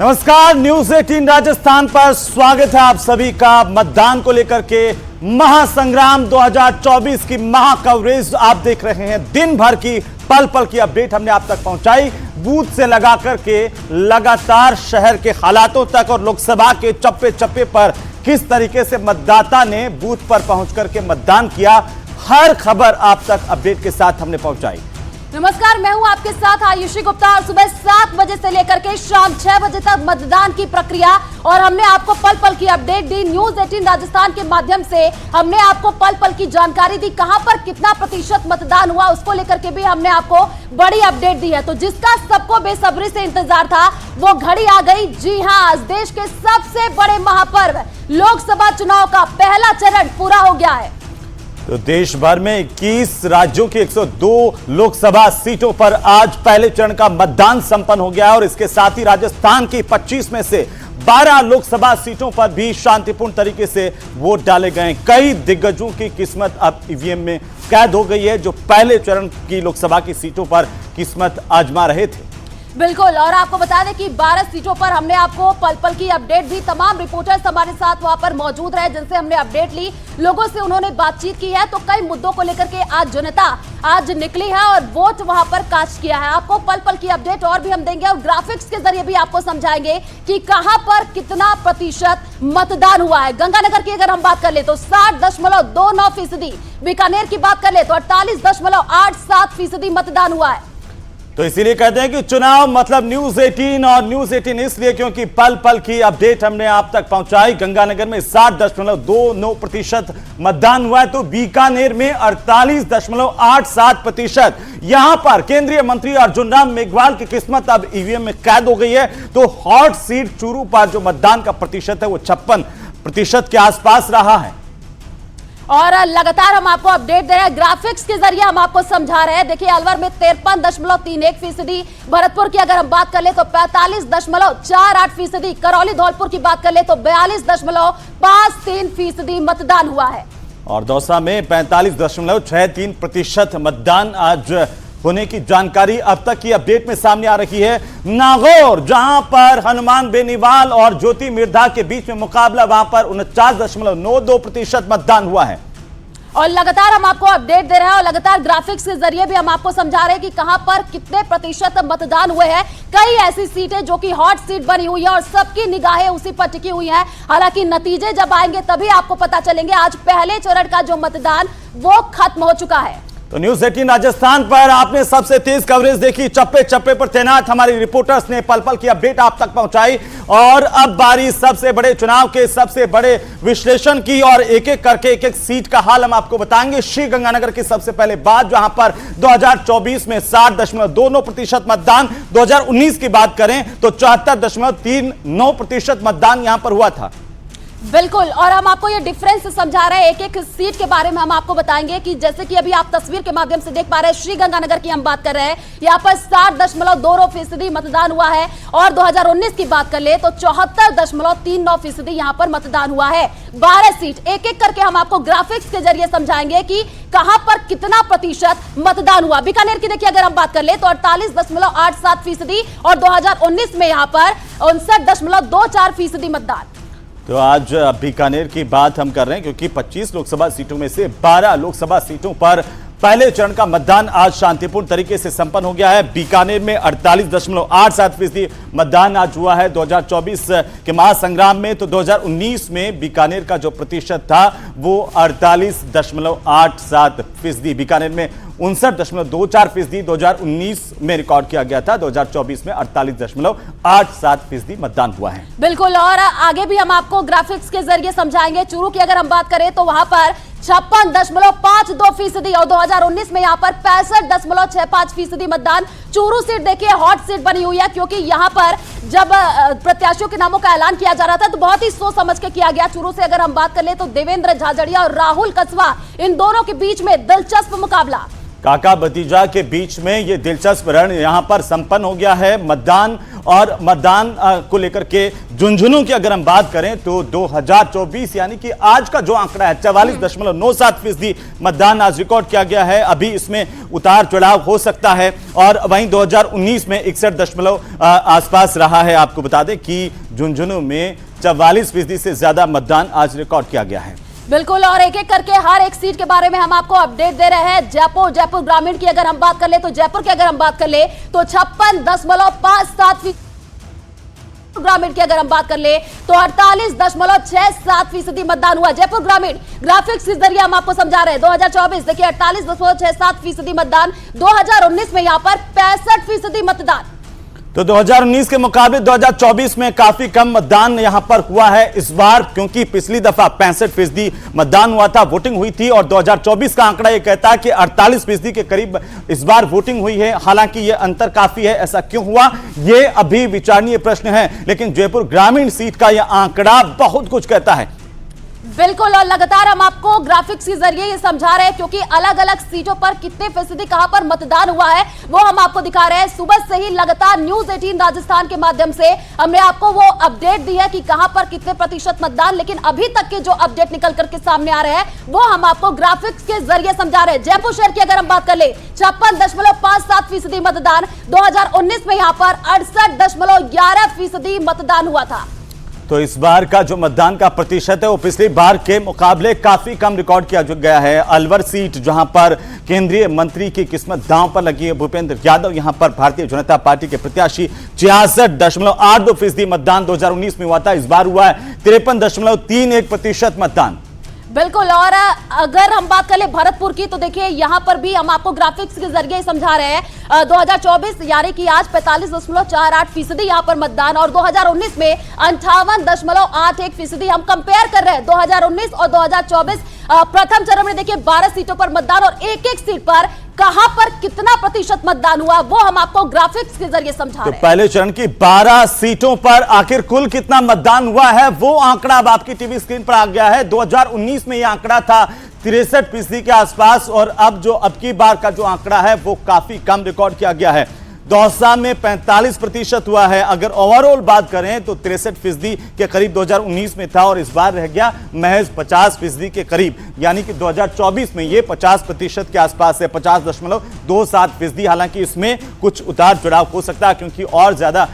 नमस्कार, न्यूज 18 राजस्थान पर स्वागत है आप सभी का। मतदान को लेकर के महासंग्राम 2024 की महा कवरेज आप देख रहे हैं। दिन भर की पल पल की अपडेट हमने आप तक पहुंचाई, बूथ से लगा करके लगातार शहर के हालातों तक और लोकसभा के चप्पे चप्पे पर किस तरीके से मतदाता ने बूथ पर पहुंच करके मतदान किया, हर खबर आप तक अपडेट के साथ हमने पहुंचाई। नमस्कार, मैं हूं आपके साथ आयुषी गुप्ता और सुबह 7 बजे से लेकर के शाम 6 बजे तक मतदान की प्रक्रिया और हमने आपको पल पल की अपडेट दी। न्यूज 18 राजस्थान के माध्यम से हमने आपको पल पल की जानकारी दी, कहां पर कितना प्रतिशत मतदान हुआ उसको लेकर के भी हमने आपको बड़ी अपडेट दी है। तो जिसका सबको बेसब्री से इंतजार था वो घड़ी आ गई। जी हां, आज देश के सबसे बड़े महापर्व लोकसभा चुनाव का पहला चरण पूरा हो गया है। तो देश भर में 21 राज्यों की 102 लोकसभा सीटों पर आज पहले चरण का मतदान संपन्न हो गया और इसके साथ ही राजस्थान की 25 में से 12 लोकसभा सीटों पर भी शांतिपूर्ण तरीके से वोट डाले गए। कई दिग्गजों की किस्मत अब ईवीएम में कैद हो गई है, जो पहले चरण की लोकसभा की सीटों पर किस्मत आजमा रहे थे। बिल्कुल, और आपको बता दें कि 12 सीटों पर हमने आपको पल पल की अपडेट दी। तमाम रिपोर्टर्स हमारे साथ वहां पर मौजूद रहे जिनसे हमने अपडेट ली, लोगों से उन्होंने बातचीत की है। तो कई मुद्दों को लेकर के आज जनता आज निकली है और वोट वहां पर कास्ट किया है। आपको पल पल की अपडेट और भी हम देंगे और ग्राफिक्स के जरिए भी आपको समझाएंगे कि कहां पर कितना प्रतिशत मतदान हुआ है। गंगानगर की अगर हम बात कर ले तो 60.29%, बीकानेर की बात कर ले तो 48.87% मतदान हुआ है। तो इसीलिए कहते हैं कि चुनाव मतलब न्यूज 18 और न्यूज 18 इसलिए क्योंकि पल पल की अपडेट हमने आप तक पहुंचाई। गंगानगर में 60.29% मतदान हुआ है तो बीकानेर में 48.87%। यहां पर केंद्रीय मंत्री अर्जुन राम मेघवाल की किस्मत अब ईवीएम में कैद हो गई है। तो हॉट सीट चूरू पर जो मतदान का प्रतिशत है वो 56% के आसपास रहा है। और लगातार हम आपको अपडेट दे रहे हैं, ग्राफिक्स के जरिए हम आपको समझा रहे हैं। देखिए, अलवर में 53.31%, भरतपुर की अगर हम बात कर ले तो 45.48%, करौली धौलपुर की बात कर ले तो 42.53% मतदान हुआ है और दौसा में 45.63% मतदान आज होने की जानकारी अब तक की अपडेट में सामने आ रही है। नागौर, जहां पर हनुमान बेनीवाल और ज्योति मिर्धा के बीच में मुकाबला, वहां पर 49.92% मतदान हुआ है। और लगातार हम आपको अपडेट दे रहे हैं और लगातार ग्राफिक्स के जरिए भी हम आपको समझा रहे हैं कि कहां पर कितने प्रतिशत मतदान हुए हैं। कई ऐसी सीटें जो कि हॉट सीट बनी हुई है और सबकी निगाहें उसी पर टिकी हुई हैं। हालांकि नतीजे जब आएंगे तभी आपको पता चलेंगे। आज पहले चरण का जो मतदान वो खत्म हो चुका है। तो न्यूज 18 राजस्थान पर आपने सबसे तेज कवरेज देखी। चप्पे चप्पे पर तैनात हमारी रिपोर्टर्स ने पल पल की अपडेट आप तक पहुंचाई और अब बारी सबसे बड़े चुनाव के सबसे बड़े विश्लेषण की और एक एक करके एक एक सीट का हाल हम आपको बताएंगे। श्री गंगानगर की सबसे पहले बात, जहां पर 2024 में 60.29% मतदान, 2019 की बात करें तो 74.39% मतदान यहां पर हुआ था। बिल्कुल, और हम आपको ये डिफरेंस समझा रहे हैं, एक एक सीट के बारे में हम आपको बताएंगे कि जैसे कि अभी आप तस्वीर के माध्यम से देख पा रहे हैं, श्री गंगानगर की हम बात कर रहे हैं, यहाँ पर 60.22% मतदान हुआ है और 2019 की बात कर ले तो 74.39% यहाँ पर मतदान हुआ है। 12 सीट एक एक करके हम आपको ग्राफिक्स के जरिए समझाएंगे कि कहां पर कितना प्रतिशत मतदान हुआ। बीकानेर की देखिए अगर हम बात कर ले तो 48.87% और 2019 में यहाँ पर 59.24% मतदान। तो आज बीकानेर की बात हम कर रहे हैं क्योंकि 25 लोकसभा सीटों में से 12 लोकसभा सीटों पर पहले चरण का मतदान आज शांतिपूर्ण तरीके से संपन्न हो गया है। बीकानेर में 48.87% मतदान आज हुआ है। 2024 के महासंग्राम में तो 2019 में बीकानेर का जो प्रतिशत था वो 48.87%, बीकानेर में 59.24% 2019 में रिकॉर्ड किया गया था। 2024 में 48.87% मतदान हुआ है। बिल्कुल, और आगे भी हम आपको ग्राफिक्स के जरिए समझाएंगे। चूरू की अगर हम बात करें तो वहां पर 56.52% और 2019 में यहाँ पर 65.65% मतदान। चूरू सीट देखिए हॉट सीट बनी हुई है क्योंकि यहाँ पर जब प्रत्याशियों के नामों का ऐलान किया जा रहा था तो बहुत ही सोच समझ के किया गया। चूरू से अगर हम बात कर ले तो देवेंद्र झाझड़िया और राहुल कस्वा, इन दोनों के बीच में दिलचस्प मुकाबला। काका भतीजा के बीच में ये दिलचस्प रण यहां पर संपन्न हो गया है। मतदान को लेकर के झुंझुनू की अगर हम बात करें तो 2024 यानी कि आज का जो आंकड़ा है 44.97% मतदान आज रिकॉर्ड किया गया है। अभी इसमें उतार चढ़ाव हो सकता है और वहीं 2019 में 61 आसपास रहा है। आपको बता दें कि झुंझुनू में 44% से ज्यादा मतदान आज रिकॉर्ड किया गया है। बिल्कुल, और एक एक करके हर एक सीट के बारे में हम आपको अपडेट दे रहे हैं। जयपुर ग्रामीण की अगर हम बात कर ले तो जयपुर की अगर हम बात कर ले तो 56.57%, ग्रामीण की अगर हम बात कर ले तो 48.67% मतदान हुआ जयपुर ग्रामीण। ग्राफिक्स के जरिए हम आपको समझा रहे हैं 2024 देखिए 48.67% मतदान, 2019 में यहां पर 65% मतदान। तो 2019 के मुकाबले 2024 में काफी कम मतदान यहां पर हुआ है इस बार, क्योंकि पिछली दफा 65% मतदान हुआ था, वोटिंग हुई थी, और 2024 का आंकड़ा यह कहता है कि 48% के करीब इस बार वोटिंग हुई है। हालांकि यह अंतर काफी है, ऐसा क्यों हुआ यह अभी विचारणीय प्रश्न है, लेकिन जयपुर ग्रामीण सीट का यह आंकड़ा बहुत कुछ कहता है। बिल्कुल, और लगातार हम आपको ग्राफिक्स के जरिए ये समझा रहे हैं, क्योंकि अलग अलग सीटों पर कितने फीसदी कहां पर मतदान हुआ है वो हम आपको दिखा रहे हैं। सुबह से ही लगातार न्यूज 18 राजस्थान के माध्यम से हमने आपको वो अपडेट दी है कि कहां पर कितने प्रतिशत मतदान, लेकिन अभी तक के जो अपडेट निकल करके सामने आ रहे हैं वो हम आपको ग्राफिक्स के जरिए समझा रहे हैं। जयपुर शहर की अगर हम बात कर ले 56.57% मतदान, 2019 में यहां पर 68.11% मतदान हुआ था। तो इस बार का जो मतदान का प्रतिशत है वो पिछली बार के मुकाबले काफी कम रिकॉर्ड किया गया है। अलवर सीट जहां पर केंद्रीय मंत्री की किस्मत दांव पर लगी है, भूपेंद्र यादव यहां पर भारतीय जनता पार्टी के प्रत्याशी 66.82% मतदान 2019 में हुआ था, इस बार हुआ है 53.31% मतदान। बिल्कुल, और अगर हम बात कर ले भरतपुर की तो देखिए यहां पर भी हम आपको ग्राफिक्स के जरिए समझा रहे हैं 2024 यानी कि आज 45.48% यहां पर मतदान, और 2019 में 58.81% हम कंपेयर कर रहे हैं 2019 और 2024 प्रथम चरण में। देखिए 12 सीटों पर मतदान और एक एक सीट पर कहां पर कितना प्रतिशत मतदान हुआ वो हम आपको ग्राफिक्स के जरिए समझा रहे हैं। पहले चरण की 12 सीटों पर आखिर कुल कितना मतदान हुआ है वो आंकड़ा अब आपकी टीवी स्क्रीन पर आ गया है। 2019 में यह आंकड़ा था 63% के आसपास, और अब की बार का जो आंकड़ा है वो काफी कम रिकॉर्ड किया गया है। दौसा में 45% हुआ है। अगर ओवरऑल बात करें तो 63% के करीब 2019 में था, और इस बार रह गया महज 50% के करीब, यानी कि 2024 में ये 50% के आसपास है, 50.27%। हालांकि इसमें कुछ उतार चढ़ाव हो सकता है, क्योंकि और ज्यादा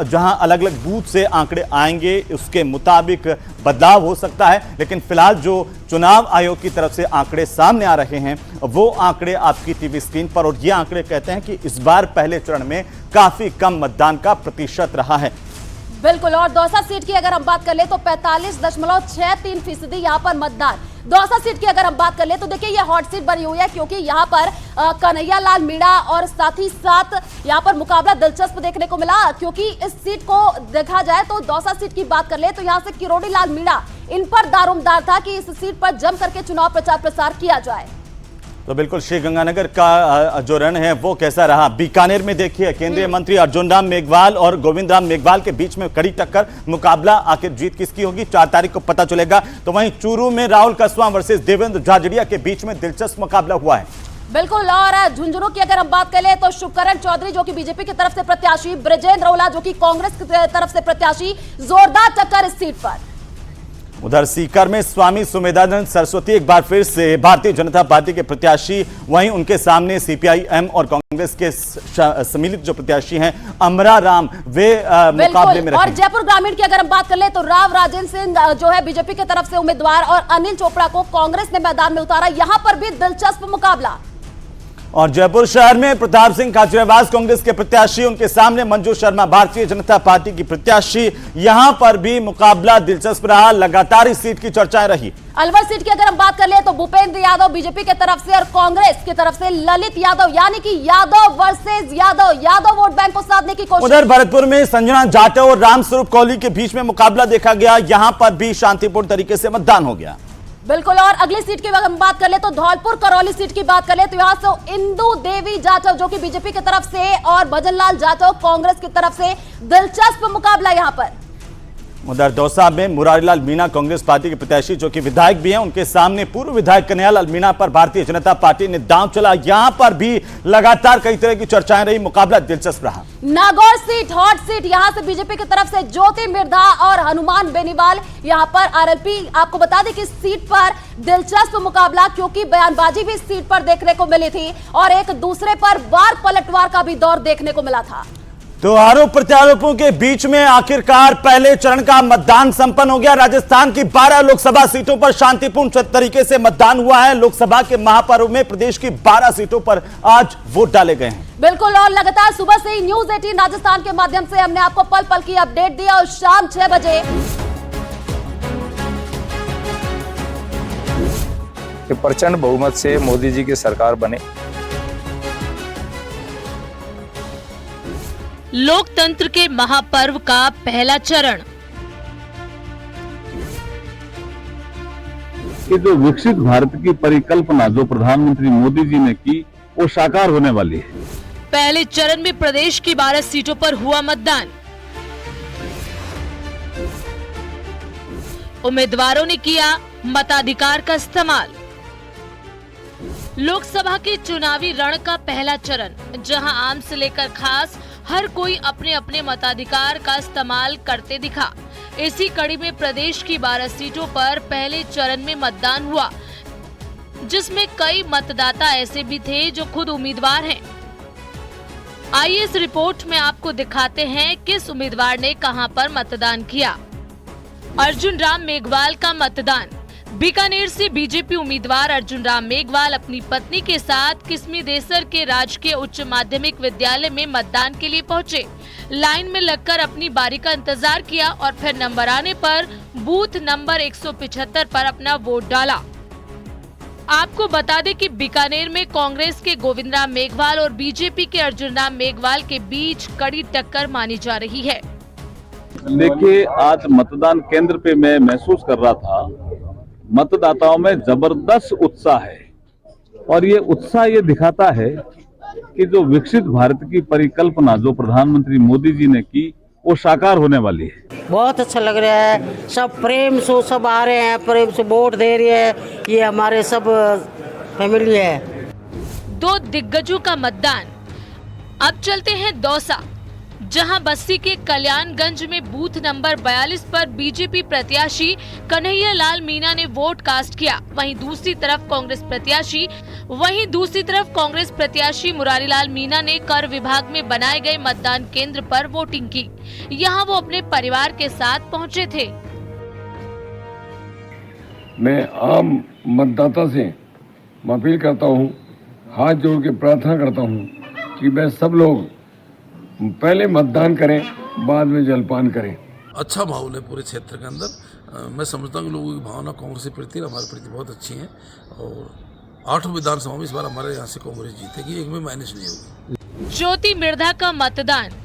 जहां अलग अलग बूथ से आंकड़े आएंगे उसके मुताबिक बदलाव हो सकता है। लेकिन फिलहाल जो चुनाव आयोग की तरफ से आंकड़े सामने आ रहे हैं वो आंकड़े आपकी टीवी स्क्रीन पर, और ये आंकड़े कहते हैं कि इस बार पहले चरण में काफी कम मतदान का प्रतिशत रहा है। बिल्कुल, और दौसा सीट की अगर हम बात कर ले तो 45.63% यहां पर मतदान। दौसा सीट की अगर हम बात कर ले तो देखिए ये हॉट सीट बनी हुई है, क्योंकि यहां पर कन्हैया लाल मीणा और साथ ही साथ यहां पर मुकाबला दिलचस्प देखने को मिला, क्योंकि इस सीट को देखा जाए तो दौसा सीट की बात कर ले तो यहां से किरोड़ी लाल मीणा इन पर दारोमदार था कि इस सीट पर जम करके चुनाव प्रचार प्रसार किया जाए। तो बिल्कुल श्रीगंगानगर का जो रण है वो कैसा रहा। बीकानेर में देखिए केंद्रीय मंत्री अर्जुन राम मेघवाल और गोविंद राम मेघवाल के बीच में कड़ी टक्कर, मुकाबला आखिर जीत किसकी होगी 4 तारीख को पता चलेगा। तो वहीं चूरू में राहुल कसवा वर्सेस देवेंद्र झाझड़िया के बीच में दिलचस्प मुकाबला हुआ है। बिल्कुल, और झुंझुनू की अगर हम बात करें तो शुभकरण चौधरी जो कि बीजेपी की तरफ से प्रत्याशी, ब्रजेंद्र ओला जो कि कांग्रेस की तरफ से प्रत्याशी, जोरदार टक्कर इस सीट पर। उधर सीकर में स्वामी सुमेधानंद सरस्वती एक बार फिर से भारतीय जनता पार्टी के प्रत्याशी, वहीं उनके सामने सीपीआईएम और कांग्रेस के सम्मिलित जो प्रत्याशी हैं अमरा राम, वे मुकाबले में रहे। और जयपुर ग्रामीण की अगर हम बात कर ले तो राव राजेंद्र सिंह जो है बीजेपी की तरफ से उम्मीदवार, और अनिल चोपड़ा को कांग्रेस ने मैदान में उतारा, यहां पर भी दिलचस्प मुकाबला। और जयपुर शहर में प्रताप सिंह खाचरियावास कांग्रेस के प्रत्याशी, उनके सामने मंजू शर्मा भारतीय जनता पार्टी की प्रत्याशी, यहां पर भी मुकाबला दिलचस्प रहा, लगातार इस सीट की चर्चाएं रही। अलवर सीट की अगर हम बात कर ले तो भूपेंद्र यादव बीजेपी की तरफ से और कांग्रेस की तरफ से ललित यादव, यानी कि Yadav versus Yadav, Yadav vote bank को साधने की कोशिश। उधर भरतपुर में संजना जाटव और रामस्वरूप कोहली के बीच में मुकाबला देखा गया, यहां पर भी शांतिपूर्ण तरीके से मतदान हो गया। बिल्कुल, और अगली सीट की हम बात कर ले तो धौलपुर करौली सीट की बात कर ले तो यहां से इंदु देवी जाटव जो कि बीजेपी की तरफ से और भजन लाल जाटव कांग्रेस की तरफ से, दिलचस्प मुकाबला यहां पर। उधर दौसा में मुरारीलाल मीणा कांग्रेस पार्टी के प्रत्याशी जो कि विधायक भी हैं, उनके सामने पूर्व विधायक कन्हैयालाल मीणा पर भारतीय जनता पार्टी ने दांव चला। यहां पर भी लगातार कई तरह की चर्चाएं रही, मुकाबला दिलचस्प रहा। नागौर सीट हॉट सीट, यहां से बीजेपी की तरफ से ज्योति मिर्धा और हनुमान बेनीवाल यहां पर आरएलपी। आपको बता दें कि इस सीट पर दिलचस्प मुकाबला, क्योंकि बयानबाजी भी इस सीट पर देखने को मिली थी और एक दूसरे पर वार पलटवार का भी दौर देखने को मिला था। तो आरोप प्रत्यारोपों के बीच में आखिरकार पहले चरण का मतदान संपन्न हो गया। राजस्थान की 12 लोकसभा सीटों पर शांतिपूर्ण तरीके से मतदान हुआ है। लोकसभा के महापर्व में प्रदेश की 12 सीटों पर आज वोट डाले गए हैं। बिल्कुल, और लगातार सुबह से ही न्यूज 18 राजस्थान के माध्यम से हमने आपको पल पल की अपडेट दी और शाम 6 बजे प्रचंड बहुमत से मोदी जी की सरकार बने। लोकतंत्र के महापर्व का पहला चरण। कि जो विकसित भारत की परिकल्पना जो प्रधानमंत्री मोदी जी ने की वो साकार होने वाली है। पहले चरण में प्रदेश की 12 सीटों पर हुआ मतदान। उम्मीदवारों ने किया मताधिकार का इस्तेमाल। लोकसभा के चुनावी रण का पहला चरण, जहां आम से लेकर खास हर कोई अपने अपने मताधिकार का इस्तेमाल करते दिखा। इसी कड़ी में प्रदेश की 12 सीटों पर पहले चरण में मतदान हुआ, जिसमें कई मतदाता ऐसे भी थे जो खुद उम्मीदवार हैं। आइए इस रिपोर्ट में आपको दिखाते हैं किस उम्मीदवार ने कहां पर मतदान किया। अर्जुन राम मेघवाल का मतदान। बीकानेर से बीजेपी उम्मीदवार अर्जुन राम मेघवाल अपनी पत्नी के साथ किस्मी देसर के राजकीय उच्च माध्यमिक विद्यालय में मतदान के लिए पहुंचे। लाइन में लगकर अपनी बारी का इंतजार किया और फिर नंबर आने पर बूथ नंबर 175 पर अपना वोट डाला। आपको बता दें कि बीकानेर में कांग्रेस के गोविंद राम मेघवाल और बीजेपी के अर्जुन राम मेघवाल के बीच कड़ी टक्कर मानी जा रही है। देखिए, आज मतदान केंद्र पे मैं महसूस कर रहा था, मतदाताओं में जबरदस्त उत्साह है और ये उत्साह ये दिखाता है कि जो विकसित भारत की परिकल्पना जो प्रधानमंत्री मोदी जी ने की वो साकार होने वाली है। बहुत अच्छा लग रहा है। सब प्रेम से सब आ रहे हैं, प्रेम से वोट दे रही है। ये हमारे सब फैमिली है। 2 दिग्गजों का मतदान। अब चलते हैं दौसा, जहां बस्सी के कल्याणगंज में बूथ नंबर 42 पर बीजेपी प्रत्याशी कन्हैयालाल मीणा ने वोट कास्ट किया। वहीं दूसरी तरफ कांग्रेस प्रत्याशी मुरारीलाल मीणा ने कर विभाग में बनाए गए मतदान केंद्र पर वोटिंग की। यहां वो अपने परिवार के साथ पहुंचे थे। मैं आम मतदाता से अपील करता हूं, हाथ जोड़ के प्रार्थना करता हूं कि वह सब लोग पहले मतदान करें, बाद में जलपान करें। अच्छा माहौल है पूरे क्षेत्र के अंदर। मैं समझता हूँ कि लोगों की भावना कांग्रेस के प्रति हमारे प्रति बहुत अच्छी है और 8 विधानसभा में इस बार हमारे यहाँ से कांग्रेस जीतेगी, एक में माइनस नहीं होगी। ज्योति मिर्धा का मतदान।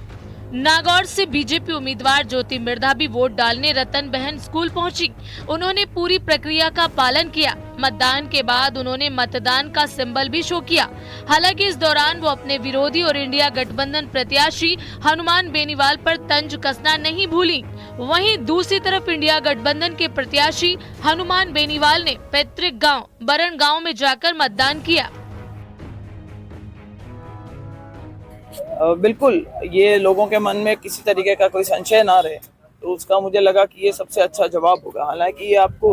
नागौर से बीजेपी उम्मीदवार ज्योति मिर्धा भी वोट डालने रतन बहन स्कूल पहुंची। उन्होंने पूरी प्रक्रिया का पालन किया। मतदान के बाद उन्होंने मतदान का सिंबल भी शो किया। हालांकि इस दौरान वो अपने विरोधी और इंडिया गठबंधन प्रत्याशी हनुमान बेनीवाल पर तंज कसना नहीं भूली। वहीं दूसरी तरफ इंडिया गठबंधन के प्रत्याशी हनुमान बेनीवाल ने पैतृक गाँव बरन गाँव में जाकर मतदान किया। बिल्कुल, ये लोगों के मन में किसी तरीके का कोई संशय ना रहे, तो उसका मुझे लगा कि ये सबसे अच्छा जवाब होगा। हालांकि ये आपको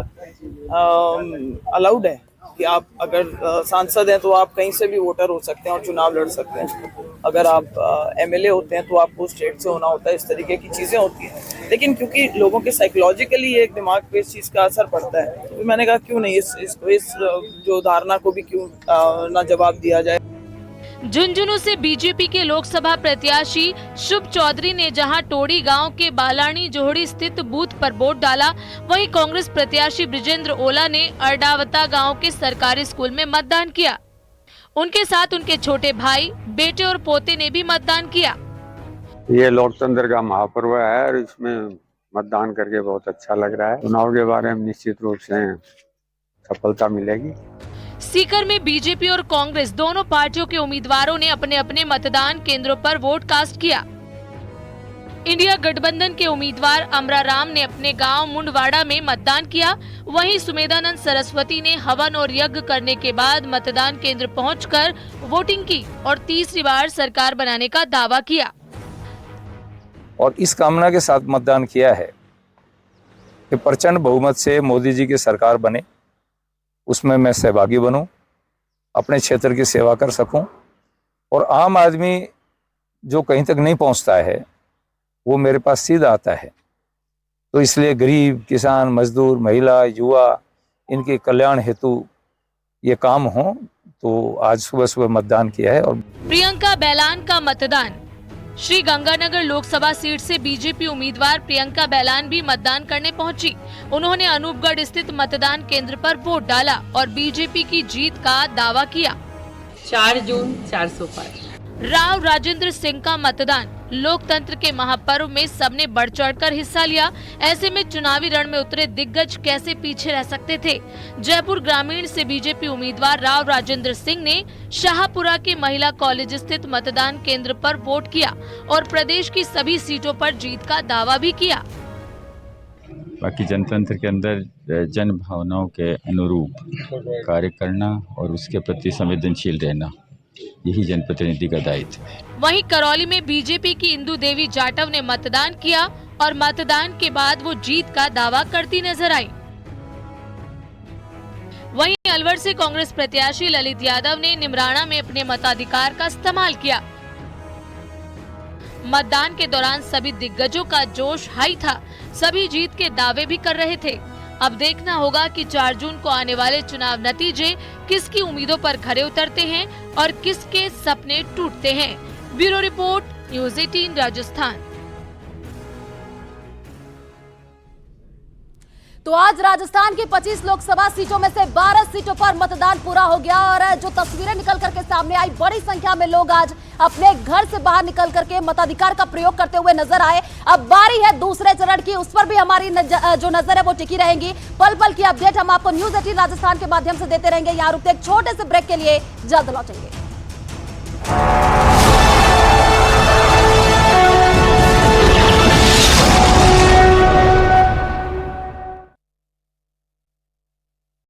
अलाउड है कि आप अगर सांसद हैं तो आप कहीं से भी वोटर हो सकते हैं और चुनाव लड़ सकते हैं। अगर आप एमएलए होते हैं तो आपको स्टेट से होना होता है। इस तरीके की चीज़ें होती हैं, लेकिन क्योंकि लोगों के साइकोलॉजिकली एक दिमाग पे इस चीज़ का असर पड़ता है, तो मैंने कहा क्यों नहीं इस जो धारणा को भी क्यों ना जवाब दिया जाए। झुंझुनू से बीजेपी के लोकसभा प्रत्याशी शुभ चौधरी ने जहां टोड़ी गांव के बालानी जोहड़ी स्थित बूथ पर वोट डाला, वहीं कांग्रेस प्रत्याशी ब्रिजेंद्र ओला ने अरडावता गांव के सरकारी स्कूल में मतदान किया। उनके साथ उनके छोटे भाई, बेटे और पोते ने भी मतदान किया। ये लोकतंत्र का महापर्व है और इसमें मतदान करके बहुत अच्छा लग रहा है। चुनाव के बारे में निश्चित रूप से सफलता मिलेगी। सीकर में बीजेपी और कांग्रेस दोनों पार्टियों के उम्मीदवारों ने अपने अपने मतदान केंद्रों पर वोट कास्ट किया। इंडिया गठबंधन के उम्मीदवार अमरा राम ने अपने गांव मुंडवाड़ा में मतदान किया। वहीं सुमेधानंद सरस्वती ने हवन और यज्ञ करने के बाद मतदान केंद्र पहुंचकर वोटिंग की और तीसरी बार सरकार बनाने का दावा किया। और इस कामना के साथ मतदान किया है कि प्रचंड बहुमत से मोदी जी की सरकार बने, उसमें मैं सहभागी बनूं, अपने क्षेत्र की सेवा कर सकूं और आम आदमी जो कहीं तक नहीं पहुंचता है वो मेरे पास सीधा आता है। तो इसलिए गरीब, किसान, मजदूर, महिला, युवा, इनके कल्याण हेतु ये काम हो, तो आज सुबह सुबह मतदान किया है। और प्रियंका बैलान का मतदान। श्री गंगानगर लोकसभा सीट से बीजेपी उम्मीदवार प्रियंका बैलान भी मतदान करने पहुंची। उन्होंने अनूपगढ़ स्थित मतदान केंद्र पर वोट डाला और बीजेपी की जीत का दावा किया। 4 जून 405। राव राजेंद्र सिंह का मतदान। लोकतंत्र के महापर्व में सबने बढ़ चढ़कर हिस्सा लिया। ऐसे में चुनावी रण में उतरे दिग्गज कैसे पीछे रह सकते थे। जयपुर ग्रामीण से बीजेपी उम्मीदवार राव राजेंद्र सिंह ने शाहपुरा के महिला कॉलेज स्थित मतदान केंद्र पर वोट किया और प्रदेश की सभी सीटों पर जीत का दावा भी किया। बाकी जनतंत्र के अंदर जन भावनाओं के अनुरूप कार्य करना और उसके प्रति संवेदनशील रहना, यही जनप्रतिनिधि का दायित्व है। वहीं करौली में बीजेपी की इंदु देवी जाटव ने मतदान किया और मतदान के बाद वो जीत का दावा करती नजर आई। वहीं अलवर से कांग्रेस प्रत्याशी ललित यादव ने निमराना में अपने मताधिकार का इस्तेमाल किया। मतदान के दौरान सभी दिग्गजों का जोश हाई था। सभी जीत के दावे भी कर रहे थे। अब देखना होगा कि 4 जून को आने वाले चुनाव नतीजे किसकी उम्मीदों पर खरे उतरते हैं और किसके सपने टूटते हैं। Bureau report, news 18 Rajasthan. तो आज राजस्थान की 25 लोकसभा सीटों में से 12 सीटों पर मतदान पूरा हो गया और जो तस्वीरें निकल करके सामने आई, बड़ी संख्या में लोग आज अपने घर से बाहर निकल करके मताधिकार का प्रयोग करते हुए नजर आए। अब बारी है दूसरे चरण की, उस पर भी हमारी जो नजर है वो टिकी रहेंगी। पल पल की अपडेट हम आपको न्यूज़ 18 राजस्थान के माध्यम से देते रहेंगे। यहाँ रुकते एक छोटे से ब्रेक के लिए, जल्द लौटेंगे।